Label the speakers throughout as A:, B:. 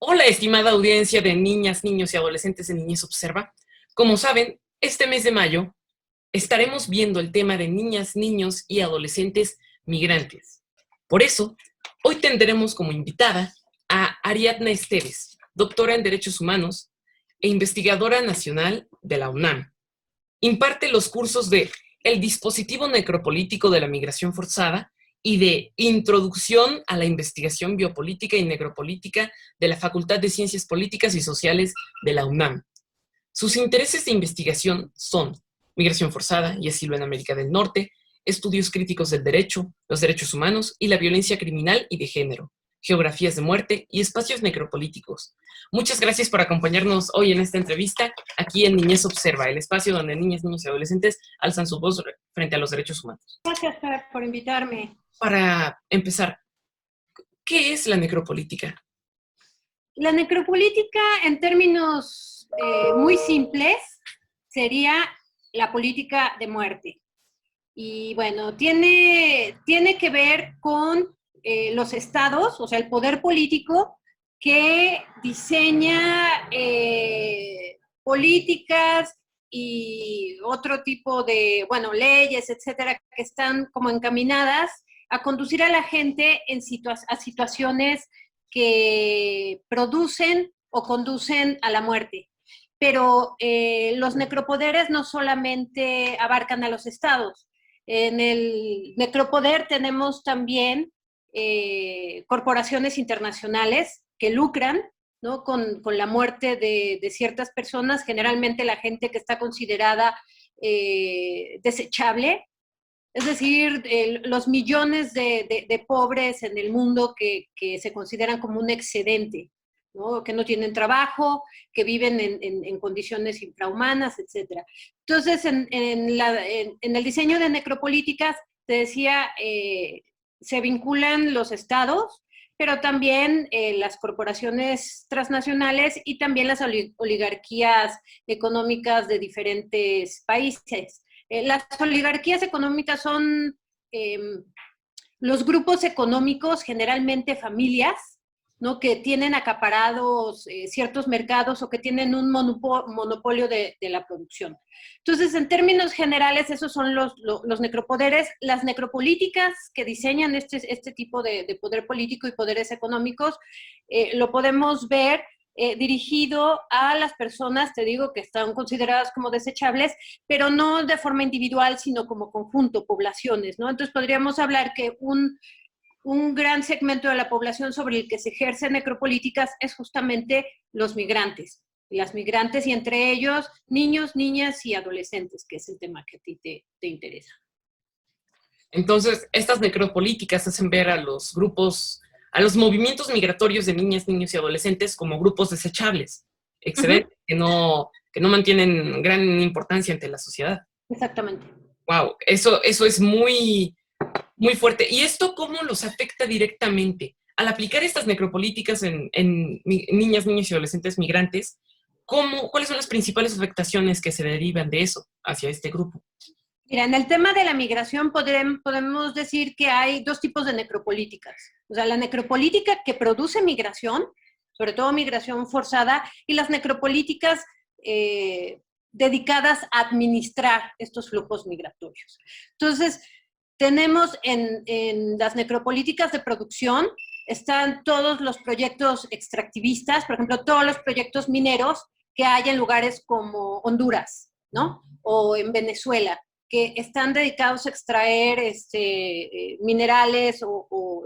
A: Hola, estimada audiencia de niñas, niños y adolescentes de Niñez Observa. Como saben, este mes de mayo estaremos viendo el tema de niñas, niños y adolescentes migrantes. Por eso, hoy tendremos como invitada a Ariadna Esteves, doctora en Derechos Humanos e investigadora nacional de la UNAM. Imparte los cursos de El dispositivo necropolítico de la migración forzada y de Introducción a la investigación biopolítica y necropolítica de la Facultad de Ciencias Políticas y Sociales de la UNAM. Sus intereses de investigación son migración forzada y asilo en América del Norte, estudios críticos del derecho, los derechos humanos y la violencia criminal y de género, geografías de muerte y espacios necropolíticos. Muchas gracias por acompañarnos hoy en esta entrevista aquí en Niñez Observa, el espacio donde niñas, niños y adolescentes alzan su voz frente a los derechos humanos.
B: Gracias por invitarme.
A: Para empezar, ¿qué es la necropolítica?
B: La necropolítica, en términos muy simples, sería la política de muerte. Y bueno, tiene que ver con los estados, o sea, el poder político que diseña políticas y otro tipo de, bueno, leyes, etcétera, que están como encaminadas a conducir a la gente a situaciones que producen o conducen a la muerte. Pero los necropoderes no solamente abarcan a los estados. En el necropoder tenemos también corporaciones internacionales que lucran, ¿no? con la muerte de ciertas personas, generalmente la gente que está considerada desechable, es decir, los millones de pobres en el mundo que se consideran como un excedente, ¿no? Que no tienen trabajo, que viven en condiciones infrahumanas, etc. Entonces, en el diseño de necropolíticas, te decía, se vinculan los estados, pero también las corporaciones transnacionales y también las oligarquías económicas de diferentes países. Las oligarquías económicas son los grupos económicos, generalmente familias, ¿no? Que tienen acaparados ciertos mercados o que tienen un monopolio de la producción. Entonces, en términos generales, esos son los necropoderes. Las necropolíticas que diseñan este tipo de poder político y poderes económicos, lo podemos ver dirigido a las personas, te digo, que están consideradas como desechables, pero no de forma individual, sino como conjunto, poblaciones, ¿no? Entonces podríamos hablar que un gran segmento de la población sobre el que se ejercen necropolíticas es justamente los migrantes. Las migrantes y entre ellos niños, niñas y adolescentes, que es el tema que a ti te interesa.
A: Entonces, estas necropolíticas hacen ver a los grupos, a los movimientos migratorios de niñas, niños y adolescentes como grupos desechables, excedentes, que no mantienen gran importancia ante la sociedad.
B: Exactamente.
A: Wow, eso es muy, muy fuerte. ¿Y esto cómo los afecta directamente? Al aplicar estas necropolíticas en niñas, niños y adolescentes migrantes, ¿cuáles son las principales afectaciones que se derivan de eso hacia este grupo?
B: Mira, en el tema de la migración podemos decir que hay dos tipos de necropolíticas. O sea, la necropolítica que produce migración, sobre todo migración forzada, y las necropolíticas dedicadas a administrar estos flujos migratorios. Entonces, tenemos en las necropolíticas de producción, están todos los proyectos extractivistas, por ejemplo, todos los proyectos mineros que hay en lugares como Honduras, ¿no? O en Venezuela, que están dedicados a extraer minerales o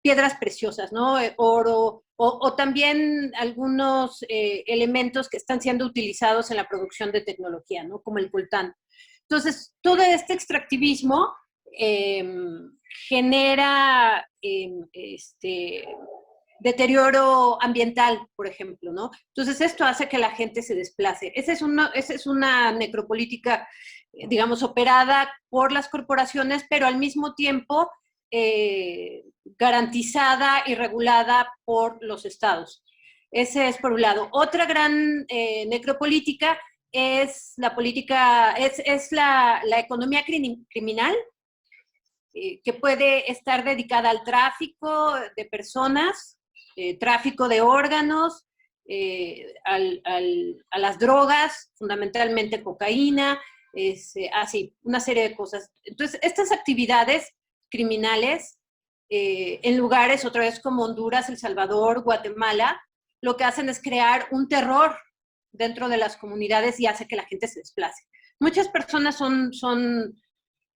B: piedras preciosas, ¿no? Oro, o también algunos elementos que están siendo utilizados en la producción de tecnología, ¿no? Como el coltán. Entonces, todo este extractivismo genera deterioro ambiental, por ejemplo, ¿no? Entonces, esto hace que la gente se desplace. Esa es una necropolítica, digamos, operada por las corporaciones, pero al mismo tiempo garantizada y regulada por los estados. Ese es por un lado. Otra gran necropolítica es la política, es la economía criminal, que puede estar dedicada al tráfico de personas, tráfico de órganos, a las drogas, fundamentalmente cocaína, así, una serie de cosas. Entonces, estas actividades criminales en lugares, otra vez como Honduras, El Salvador, Guatemala, lo que hacen es crear un terror dentro de las comunidades y hace que la gente se desplace. Muchas personas son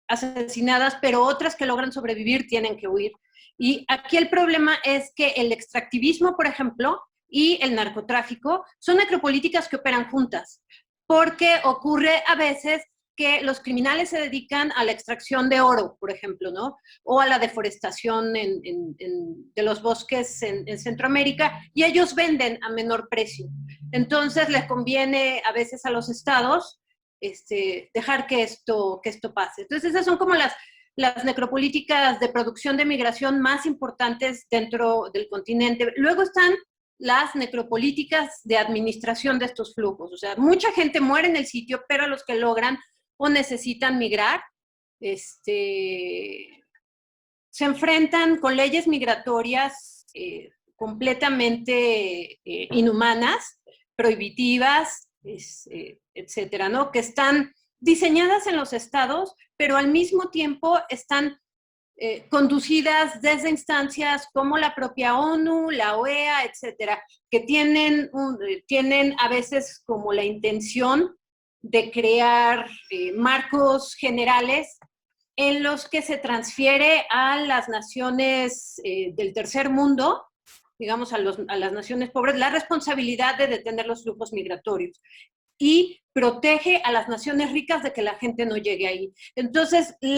B: asesinadas, pero otras que logran sobrevivir tienen que huir. Y aquí el problema es que el extractivismo, por ejemplo, y el narcotráfico son necropolíticas que operan juntas, porque ocurre a veces que los criminales se dedican a la extracción de oro, por ejemplo, ¿no? O a la deforestación de los bosques en Centroamérica, y ellos venden a menor precio. Entonces les conviene a veces a los estados dejar que esto pase. Entonces esas son como las necropolíticas de producción de migración más importantes dentro del continente. Luego están las necropolíticas de administración de estos flujos. O sea, mucha gente muere en el sitio, pero los que logran o necesitan migrar, se enfrentan con leyes migratorias completamente inhumanas, prohibitivas, etcétera, ¿no? Que están diseñadas en los estados, pero al mismo tiempo están conducidas desde instancias como la propia ONU, la OEA, etcétera, que tienen a veces como la intención de crear marcos generales en los que se transfiere a las naciones del tercer mundo, digamos a las naciones pobres, la responsabilidad de detener los flujos migratorios y protege a las naciones ricas de que la gente no llegue ahí. Entonces, el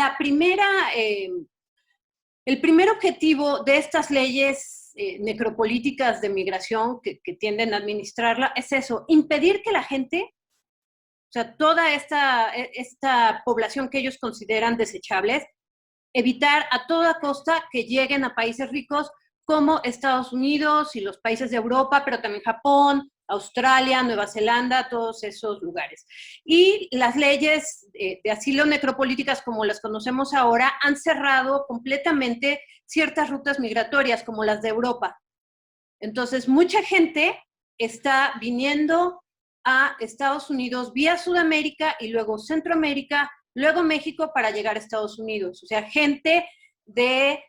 B: primer objetivo de estas leyes necropolíticas de migración que tienden a administrarla es eso, impedir que la gente, o sea, toda esta población que ellos consideran desechables, evitar a toda costa que lleguen a países ricos como Estados Unidos y los países de Europa, pero también Japón, Australia, Nueva Zelanda, todos esos lugares. Y las leyes de asilo necropolíticas, como las conocemos ahora, han cerrado completamente ciertas rutas migratorias, como las de Europa. Entonces, mucha gente está viniendo a Estados Unidos vía Sudamérica y luego Centroamérica, luego México para llegar a Estados Unidos. O sea, gente de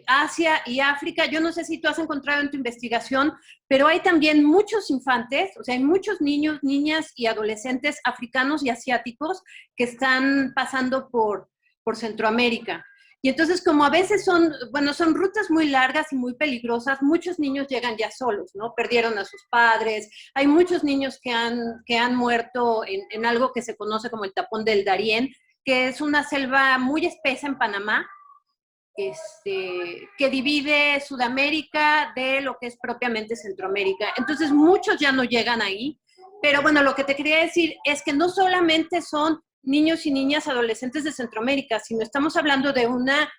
B: Asia y África. Yo no sé si tú has encontrado en tu investigación, pero hay también muchos infantes, o sea, hay muchos niños, niñas y adolescentes africanos y asiáticos que están pasando por Centroamérica. Y entonces, como a veces son rutas muy largas y muy peligrosas, muchos niños llegan ya solos, ¿no? Perdieron a sus padres. Hay muchos niños que han muerto en algo que se conoce como el tapón del Darién, que es una selva muy espesa en Panamá, que divide Sudamérica de lo que es propiamente Centroamérica. Entonces, muchos ya no llegan ahí. Pero bueno, lo que te quería decir es que no solamente son niños y niñas adolescentes de Centroamérica, sino estamos hablando de una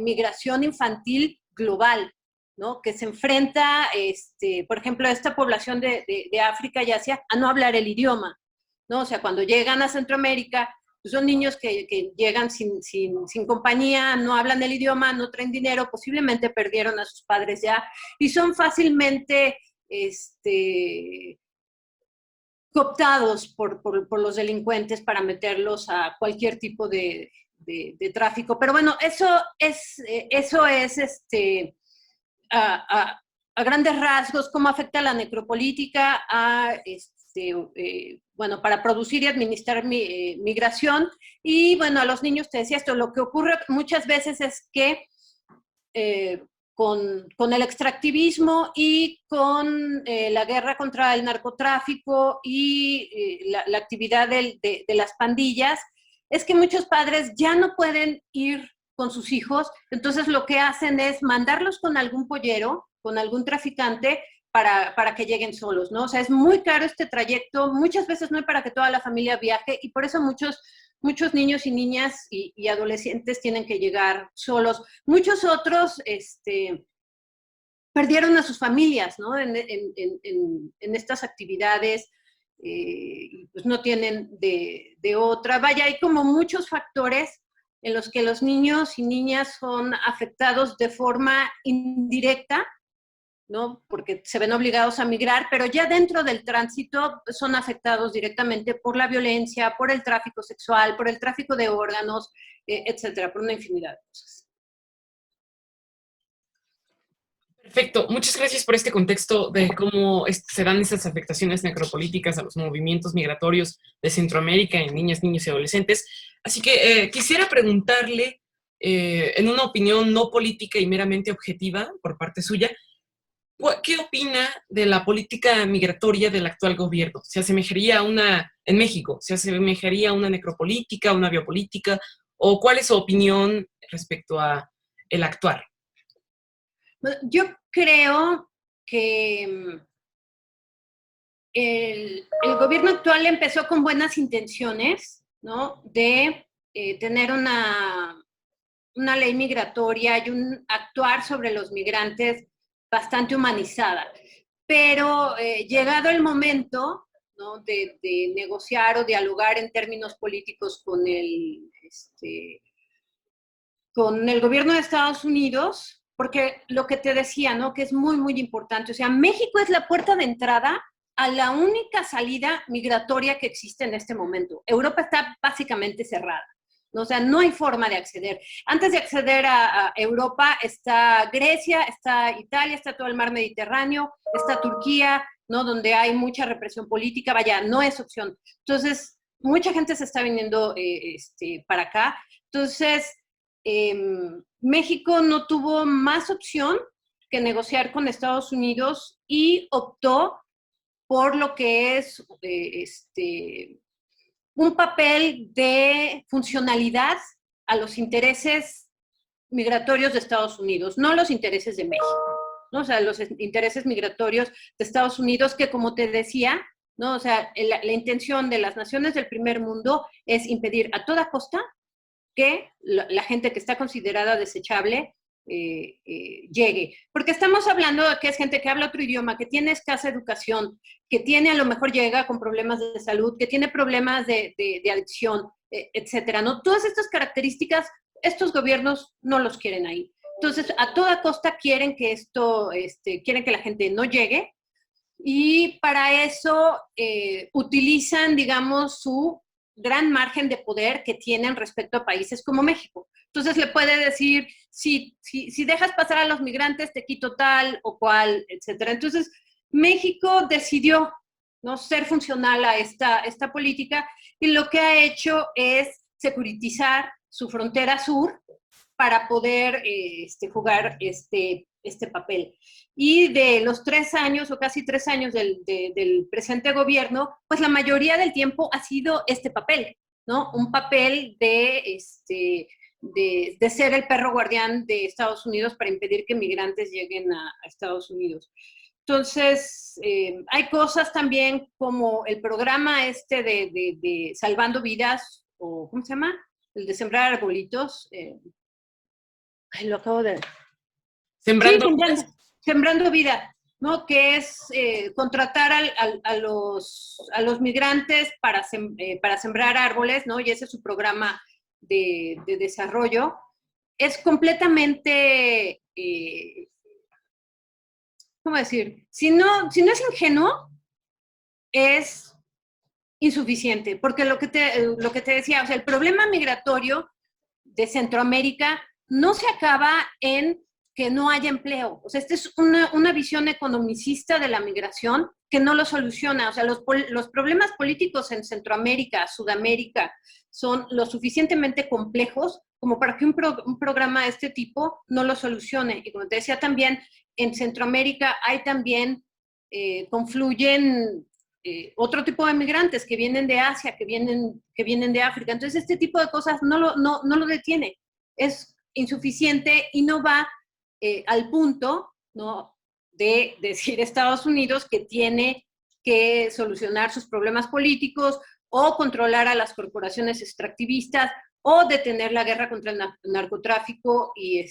B: migración infantil global, ¿no? Que se enfrenta, por ejemplo, a esta población de África y Asia a no hablar el idioma, ¿no? O sea, cuando llegan a Centroamérica, pues son niños que llegan sin compañía, no hablan el idioma, no traen dinero, posiblemente perdieron a sus padres ya, y son fácilmente cooptados por los delincuentes para meterlos a cualquier tipo de tráfico. Pero bueno, eso es a grandes rasgos cómo afecta la necropolítica bueno, para producir y administrar migración. Y bueno, a los niños, te decía esto, lo que ocurre muchas veces es que con el extractivismo y con la guerra contra el narcotráfico y la actividad de las pandillas, es que muchos padres ya no pueden ir con sus hijos, entonces lo que hacen es mandarlos con algún pollero, con algún traficante, para que lleguen solos, ¿no? O sea, es muy caro este trayecto, muchas veces no hay para que toda la familia viaje, y por eso muchos niños y niñas y adolescentes tienen que llegar solos. Muchos otros perdieron a sus familias, ¿no? En estas actividades, pues no tienen de otra. Vaya, hay como muchos factores en los que los niños y niñas son afectados de forma indirecta, ¿no? Porque se ven obligados a migrar, pero ya dentro del tránsito son afectados directamente por la violencia, por el tráfico sexual, por el tráfico de órganos, etcétera, por una infinidad de cosas.
A: Perfecto, muchas gracias por este contexto de cómo se dan esas afectaciones necropolíticas a los movimientos migratorios de Centroamérica en niñas, niños y adolescentes. Así que quisiera preguntarle, en una opinión no política y meramente objetiva por parte suya, ¿qué opina de la política migratoria del actual gobierno? ¿Se asemejaría a una, en México, se asemejaría a una necropolítica, una biopolítica? ¿O cuál es su opinión respecto a el actuar?
B: Yo creo que el gobierno actual empezó con buenas intenciones, ¿no? De tener una ley migratoria y un actuar sobre los migrantes bastante humanizada. Pero llegado el momento, ¿no? de negociar o dialogar en términos políticos con el gobierno de Estados Unidos, porque lo que te decía, ¿no? Que es muy, muy importante. O sea, México es la puerta de entrada a la única salida migratoria que existe en este momento. Europa está básicamente cerrada. ¿No? O sea, no hay forma de acceder. Antes de acceder a Europa está Grecia, está Italia, está todo el mar Mediterráneo, está Turquía, ¿no? Donde hay mucha represión política. Vaya, no es opción. Entonces, mucha gente se está viniendo para acá. Entonces, México no tuvo más opción que negociar con Estados Unidos y optó por lo que es un papel de funcionalidad a los intereses migratorios de Estados Unidos, no los intereses de México, ¿no? O sea, los intereses migratorios de Estados Unidos que, como te decía, ¿no? O sea, la intención de las naciones del primer mundo es impedir a toda costa que la gente que está considerada desechable llegue. Porque estamos hablando de que es gente que habla otro idioma, que tiene escasa educación, que tiene a lo mejor llega con problemas de salud, que tiene problemas de adicción, etcétera, ¿no? Todas estas características, estos gobiernos no los quieren ahí. Entonces, a toda costa quieren que quieren que la gente no llegue, y para eso utilizan, digamos, su gran margen de poder que tienen respecto a países como México. Entonces le puede decir, si dejas pasar a los migrantes, te quito tal o cual, etcétera. Entonces México decidió, ¿no? Ser funcional a esta política, y lo que ha hecho es securitizar su frontera sur para poder jugar este papel. Y de los 3 años o casi 3 años del presente gobierno, pues la mayoría del tiempo ha sido este papel, ¿no? Un papel de ser el perro guardián de Estados Unidos para impedir que migrantes lleguen a Estados Unidos. Entonces, hay cosas también como el programa de Salvando Vidas, o ¿cómo se llama? El de sembrar arbolitos. Lo acabo de...
A: Sembrando.
B: Sí, sembrando vida, ¿no? Que es contratar a los migrantes para sembrar árboles, ¿no? Y ese es su programa de desarrollo. Es completamente, ¿cómo decir? Si no es ingenuo, es insuficiente, porque lo que te decía, o sea, el problema migratorio de Centroamérica no se acaba en que no haya empleo. O sea, esta es una visión economicista de la migración que no lo soluciona. O sea, los problemas políticos en Centroamérica, Sudamérica, son lo suficientemente complejos como para que un programa de este tipo no lo solucione. Y como te decía también, en Centroamérica hay también, confluyen otro tipo de migrantes que vienen de Asia, que vienen de África. Entonces, este tipo de cosas no lo detiene. Es insuficiente y no va al punto, ¿no? De decir Estados Unidos que tiene que solucionar sus problemas políticos o controlar a las corporaciones extractivistas o detener la guerra contra el narcotráfico y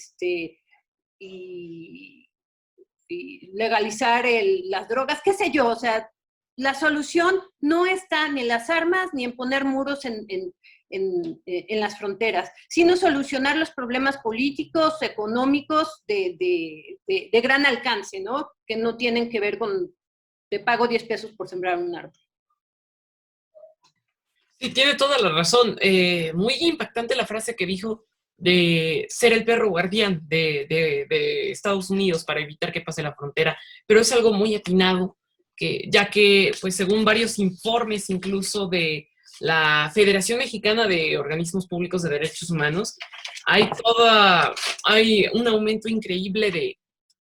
B: legalizar las drogas, qué sé yo. O sea, la solución no está ni en las armas ni en poner muros en las fronteras, sino solucionar los problemas políticos, económicos de gran alcance, ¿no? Que no tienen que ver con te pago 10 pesos por sembrar un árbol.
A: Sí, tiene toda la razón. Muy impactante la frase que dijo de ser el perro guardián de Estados Unidos para evitar que pase la frontera, pero es algo muy atinado, ya que, pues, según varios informes, incluso de la Federación Mexicana de Organismos Públicos de Derechos Humanos, hay un aumento increíble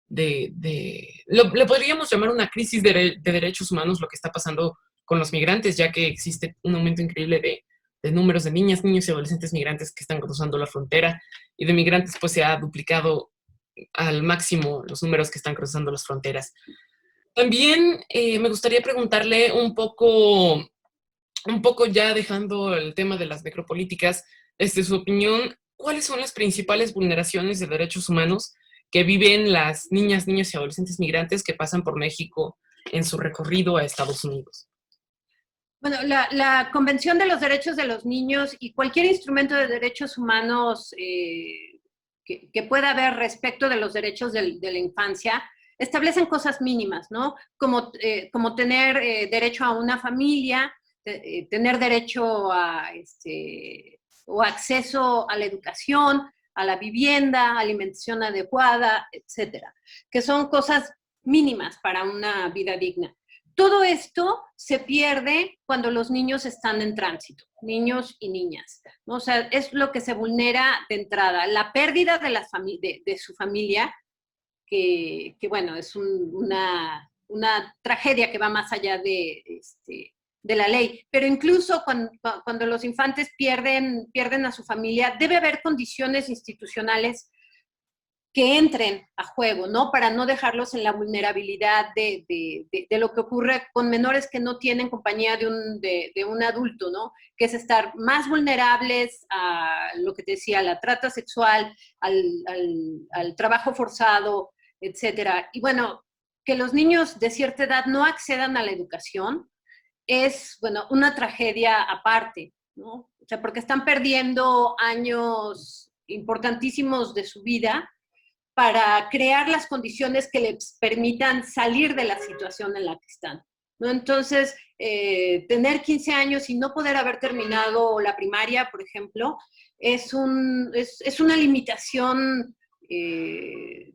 A: le podríamos llamar una crisis de derechos humanos lo que está pasando con los migrantes, ya que existe un aumento increíble de números de niñas, niños y adolescentes migrantes que están cruzando la frontera, y de migrantes pues se ha duplicado al máximo los números que están cruzando las fronteras. También me gustaría preguntarle un poco ya dejando el tema de las necropolíticas, desde su opinión, ¿cuáles son las principales vulneraciones de derechos humanos que viven las niñas, niños y adolescentes migrantes que pasan por México en su recorrido a Estados Unidos?
B: Bueno, la Convención de los Derechos de los Niños y cualquier instrumento de derechos humanos que pueda haber respecto de los derechos de la infancia establecen cosas mínimas, ¿no? Como tener derecho a una familia, tener derecho a o acceso a la educación, a la vivienda, alimentación adecuada, etcétera, que son cosas mínimas para una vida digna. Todo esto se pierde cuando los niños están en tránsito, niños y niñas, ¿no? O sea, es lo que se vulnera de entrada. La pérdida de su familia, que bueno, es una tragedia que va más allá de la ley. Pero incluso cuando los infantes pierden a su familia, debe haber condiciones institucionales que entren a juego, ¿no? Para no dejarlos en la vulnerabilidad de lo que ocurre con menores que no tienen compañía de un adulto, ¿no? Que es estar más vulnerables a lo que te decía, a la trata sexual, al trabajo forzado, etcétera. Y bueno, que los niños de cierta edad no accedan a la educación es, bueno, una tragedia aparte, ¿no? O sea, porque están perdiendo años importantísimos de su vida para crear las condiciones que les permitan salir de la situación en la que están, ¿no? Entonces, tener 15 años y no poder haber terminado la primaria, por ejemplo, es una limitación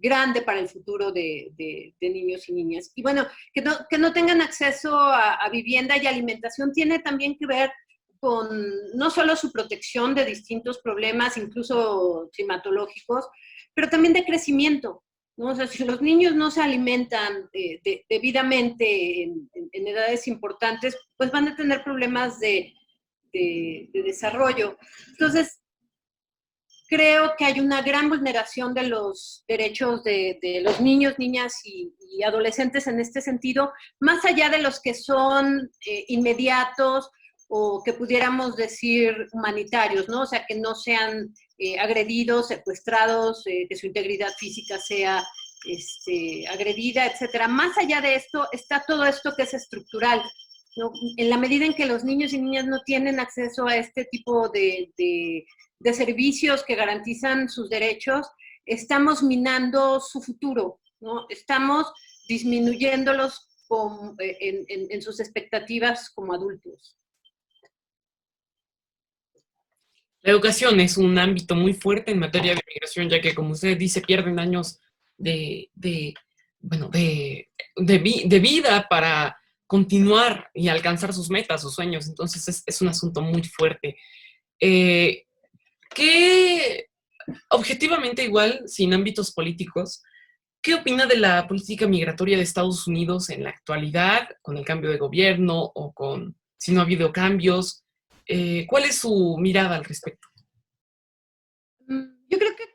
B: grande para el futuro de niños y niñas. Y bueno, que no tengan acceso a vivienda y alimentación tiene también que ver con no solo su protección de distintos problemas, incluso climatológicos, pero también de crecimiento, ¿no? O sea, si los niños no se alimentan debidamente en edades importantes, pues van a tener problemas de desarrollo. Entonces, creo que hay una gran vulneración de los derechos de los niños, niñas y adolescentes en este sentido, más allá de los que son inmediatos o que pudiéramos decir humanitarios, ¿no? O sea, que no sean agredidos, secuestrados, que su integridad física sea agredida, etcétera. Más allá de esto está todo esto que es estructural, ¿no? En la medida en que los niños y niñas no tienen acceso a este tipo de servicios que garantizan sus derechos, estamos minando su futuro, ¿no? Estamos disminuyéndolos en sus expectativas como adultos.
A: La educación es un ámbito muy fuerte en materia de migración, ya que, como usted dice, pierden años bueno, de vida para continuar y alcanzar sus metas, sus sueños. Entonces es un asunto muy fuerte. ¿Qué, objetivamente igual, sin ámbitos políticos, qué opina de la política migratoria de Estados Unidos en la actualidad, con el cambio de gobierno o si no ha habido cambios? ¿Cuál es su mirada al respecto?
B: Yo creo que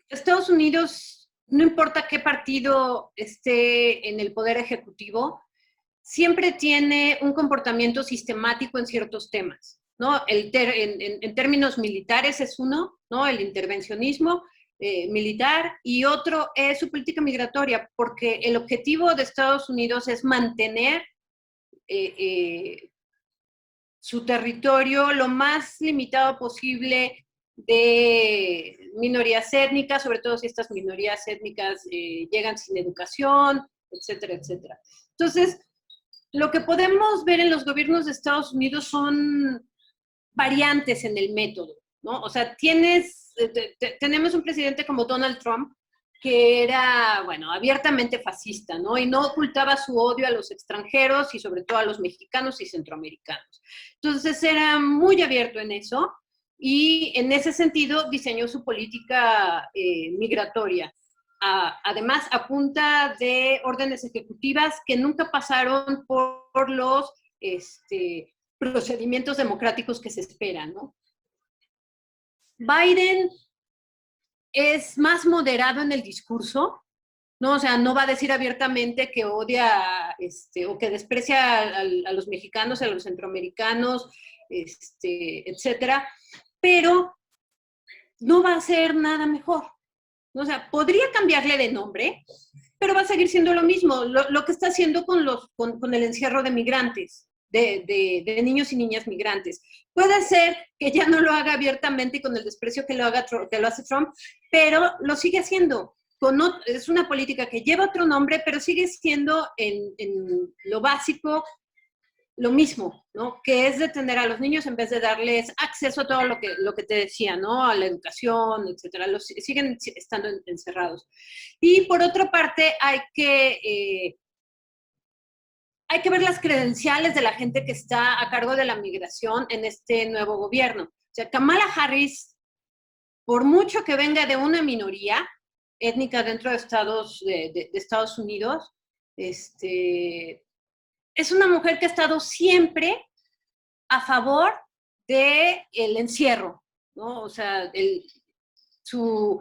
B: Estados Unidos, no importa qué partido esté en el poder ejecutivo, siempre tiene un comportamiento sistemático en ciertos temas, ¿no? En términos militares es uno, ¿no? El intervencionismo militar, y otro es su política migratoria, porque el objetivo de Estados Unidos es mantener su territorio lo más limitado posible de minorías étnicas, sobre todo si estas minorías étnicas llegan sin educación, etcétera, etcétera. Entonces, lo que podemos ver en los gobiernos de Estados Unidos son variantes en el método, ¿no? O sea, tenemos un presidente como Donald Trump, que era, bueno, abiertamente fascista, ¿no? Y no ocultaba su odio a los extranjeros y sobre todo a los mexicanos y centroamericanos. Entonces era muy abierto en eso y en ese sentido diseñó su política migratoria. Además, a punta de órdenes ejecutivas que nunca pasaron por los procedimientos democráticos que se esperan, ¿no? Biden es más moderado en el discurso, ¿no? O sea, no va a decir abiertamente que odia o que desprecia a los mexicanos, a los centroamericanos, etcétera, pero no va a hacer nada mejor. O sea, podría cambiarle de nombre, pero va a seguir siendo lo mismo, lo que está haciendo con el encierro de migrantes, de niños y niñas migrantes. Puede ser que ya no lo haga abiertamente y con el desprecio que lo hace Trump, pero lo sigue haciendo. Es una política que lleva otro nombre, pero sigue siendo en lo básico lo mismo, ¿no? Que es detener a los niños en vez de darles acceso a todo lo que te decía, ¿no? A la educación, etcétera. Siguen estando encerrados. Y por otra parte, hay que ver las credenciales de la gente que está a cargo de la migración en este nuevo gobierno. O sea, Kamala Harris, por mucho que venga de una minoría étnica dentro de Estados Unidos, es una mujer que ha estado siempre a favor del encierro, ¿no? O sea, su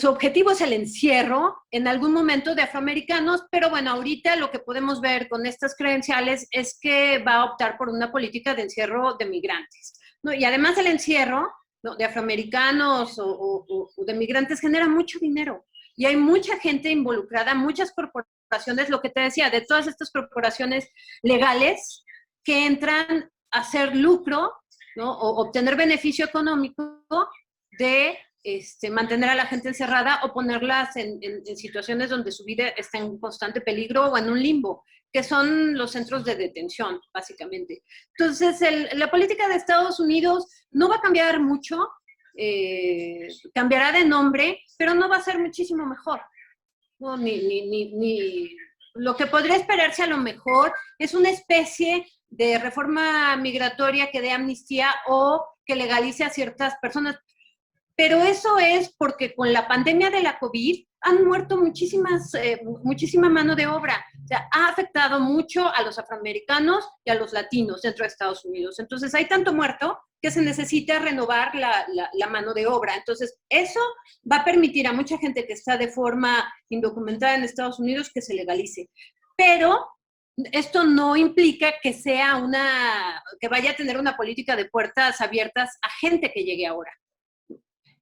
B: objetivo es el encierro en algún momento de afroamericanos, pero bueno, ahorita lo que podemos ver con estas credenciales es que va a optar por una política de encierro de migrantes, ¿no? Y además el encierro, ¿no?, de afroamericanos o de migrantes genera mucho dinero y hay mucha gente involucrada, muchas corporaciones, lo que te decía, de todas estas corporaciones legales que entran a hacer lucro, ¿no?, o obtener beneficio económico de mantener a la gente encerrada o ponerlas en situaciones donde su vida está en constante peligro o en un limbo, que son los centros de detención, básicamente. Entonces, la política de Estados Unidos no va a cambiar mucho, cambiará de nombre, pero no va a ser muchísimo mejor, ¿no? Lo que podría esperarse a lo mejor es una especie de reforma migratoria que dé amnistía o que legalice a ciertas personas. Pero eso es porque con la pandemia de la COVID han muerto muchísima mano de obra. O sea, ha afectado mucho a los afroamericanos y a los latinos dentro de Estados Unidos. Entonces, hay tanto muerto que se necesita renovar la mano de obra. Entonces, eso va a permitir a mucha gente que está de forma indocumentada en Estados Unidos que se legalice. Pero esto no implica que que vaya a tener una política de puertas abiertas a gente que llegue ahora.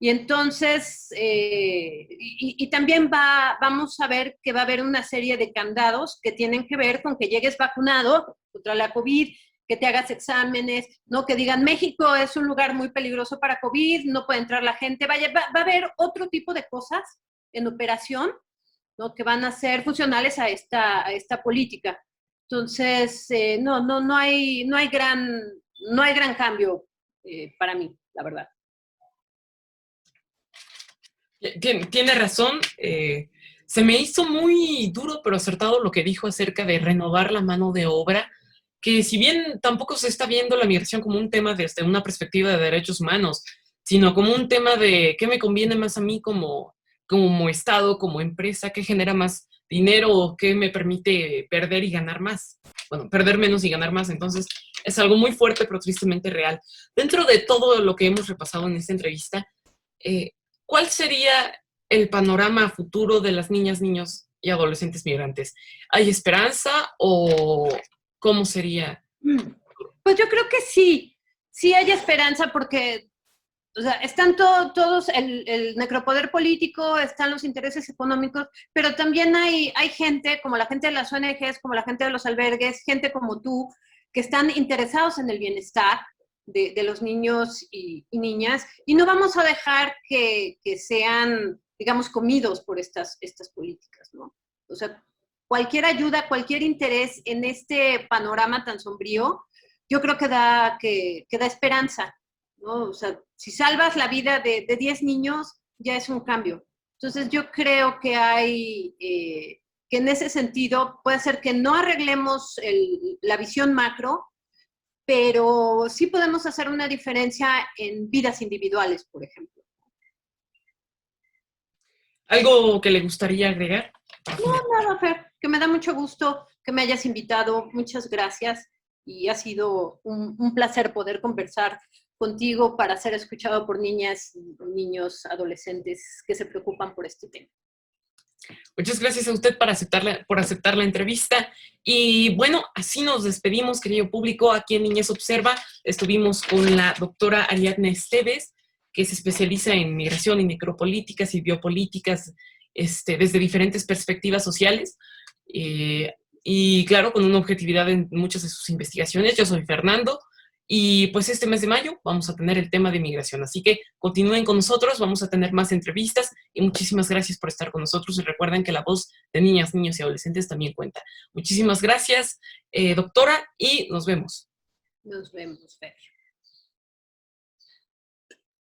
B: Y entonces, y también vamos a ver que va a haber una serie de candados que tienen que ver con que llegues vacunado contra la COVID, que te hagas exámenes, ¿no? Que digan, México es un lugar muy peligroso para COVID, no puede entrar la gente. Va a haber otro tipo de cosas en operación, ¿no?, que van a ser funcionales a esta política. Entonces, no hay gran cambio para mí, la verdad.
A: Tiene razón. Se me hizo muy duro pero acertado lo que dijo acerca de renovar la mano de obra, que si bien tampoco se está viendo la migración como un tema desde una perspectiva de derechos humanos, sino como un tema de qué me conviene más a mí como Estado, como empresa, qué genera más dinero o qué me permite perder y ganar más. Bueno, perder menos y ganar más. Entonces, es algo muy fuerte pero tristemente real. Dentro de todo lo que hemos repasado en esta entrevista, ¿cuál sería el panorama futuro de las niñas, niños y adolescentes migrantes? ¿Hay esperanza o cómo sería?
B: Pues yo creo que sí hay esperanza porque, o sea, están todos el necropoder político, están los intereses económicos, pero también hay gente, como la gente de las ONGs, como la gente de los albergues, gente como tú, que están interesados en el bienestar de los niños y niñas, y no vamos a dejar que sean, digamos, comidos por estas políticas, ¿no? O sea, cualquier ayuda, cualquier interés en este panorama tan sombrío, yo creo que da esperanza, ¿no? O sea, si salvas la vida de 10 niños, ya es un cambio. Entonces yo creo que hay, que en ese sentido puede ser que no arreglemos la visión macro, pero sí podemos hacer una diferencia en vidas individuales, por ejemplo.
A: ¿Algo que le gustaría agregar?
B: No, nada, Fer, que me da mucho gusto que me hayas invitado. Muchas gracias y ha sido un placer poder conversar contigo para ser escuchado por niñas, niños, adolescentes que se preocupan por este tema.
A: Muchas gracias a usted por aceptar la entrevista. Y bueno, así nos despedimos, querido público. Aquí en Niñez Observa estuvimos con la doctora Ariadna Esteves, que se especializa en migración y necropolíticas y biopolíticas desde diferentes perspectivas sociales. Y claro, con una objetividad en muchas de sus investigaciones. Yo soy Fernando. Y pues este mes de mayo vamos a tener el tema de migración. Así que continúen con nosotros, vamos a tener más entrevistas y muchísimas gracias por estar con nosotros. Y recuerden que la voz de niñas, niños y adolescentes también cuenta. Muchísimas gracias, doctora, y nos vemos.
B: Nos vemos, Fer.